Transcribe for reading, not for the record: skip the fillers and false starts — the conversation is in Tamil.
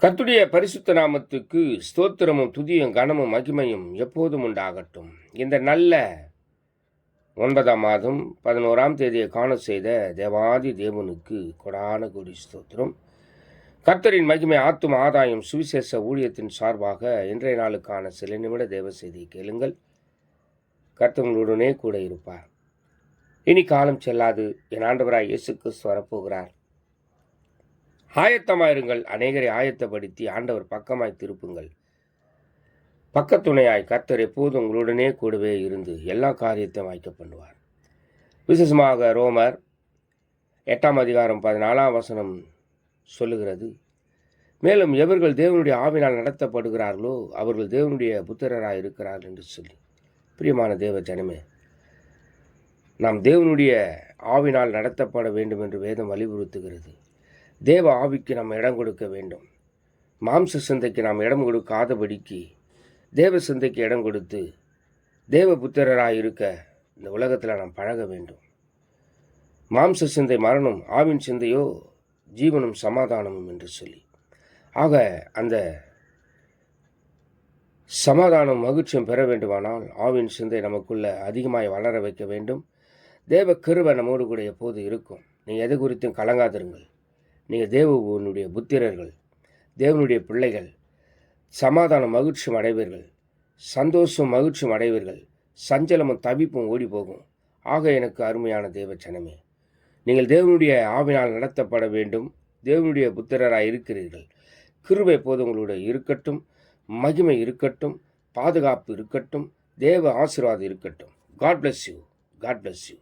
கர்த்தருடைய பரிசுத்த நாமத்துக்கு ஸ்தோத்திரமும் துதியும் கனமும் மகிமையும் எப்போதும் உண்டாகட்டும். இந்த நல்ல 9ஆம் மாதம் 11ஆம் தேதியை காண செய்த தேவாதி தேவனுக்கு கொடான கோடி ஸ்தோத்திரம். கர்த்தரின் மகிமை ஆத்தும் ஆதாயம் சுவிசேஷ ஊழியத்தின் சார்பாக இன்றைய நாளுக்கான சில நிமிட தேவ செய்தியை கேளுங்கள். கர்த்தங்களுடனே கூட இருப்பார். இனி காலம் செல்லாது, என் ஆண்டவராய் இயேசு கிறிஸ்து வரப்போகிறார். ஆயத்தமாயிருங்கள், அநேகரை ஆயத்தப்படுத்தி ஆண்டவர் பக்கமாய் திருப்புங்கள். பக்கத்துணையாய் கர்த்தர் எப்போதும் உங்களுடனே கூடவே இருந்து எல்லா காரியத்தையும் வாய்க்க பண்ணுவார். விசேஷமாக ரோமர் 8ஆம் அதிகாரம் 14ஆம் வசனம் சொல்லுகிறது, மேலும் எவர்கள் தேவனுடைய ஆவினால் நடத்தப்படுகிறார்களோ அவர்கள் தேவனுடைய புத்திரராய் இருக்கிறார்கள் என்று சொல்லி. பிரியமான தேவ ஜனமே, நாம் தேவனுடைய ஆவினால் நடத்தப்பட வேண்டும் என்று வேதம் வலியுறுத்துகிறது. தேவ ஆவிக்கு நாம் இடம் கொடுக்க வேண்டும். மாம்ச சிந்தைக்கு நாம் இடம் கொடுக்காதபடிக்கு தேவ சிந்தைக்கு இடம் கொடுத்து தேவ புத்திரராக இருக்க இந்த உலகத்தில் நாம் பழக வேண்டும். மாம்ச சிந்தை மரணம், ஆவின் சிந்தையோ ஜீவனும் சமாதானமும் என்று சொல்லி. ஆக அந்த சமாதானம் மகிழ்ச்சியும் பெற வேண்டுமானால் ஆவின் சிந்தை நமக்குள்ள அதிகமாய் வளர வைக்க வேண்டும். தேவ கிருபை நம்மோடு கூட எப்போது இருக்கும். நீங்கள் எது குறித்தும் கலங்காதிருங்கள். நீங்கள் தேவனுடைய புத்திரர்கள், தேவனுடைய பிள்ளைகள். சமாதானம் மகிழ்ச்சியும் அடைவீர்கள், சந்தோஷம் மகிழ்ச்சியும் அடைவீர்கள், சஞ்சலமும் தவிப்பும் ஓடி போகும். ஆக எனக்கு அருமையான தேவ ஜனமே, நீங்கள் தேவனுடைய ஆவினால் நடத்தப்பட வேண்டும். தேவனுடைய புத்திரராக இருக்கிறீர்கள். கிருபை எப்போது உங்களுடைய இருக்கட்டும், மகிமை இருக்கட்டும், பாதுகாப்பு இருக்கட்டும், தேவ ஆசீர்வாதம் இருக்கட்டும். God bless you.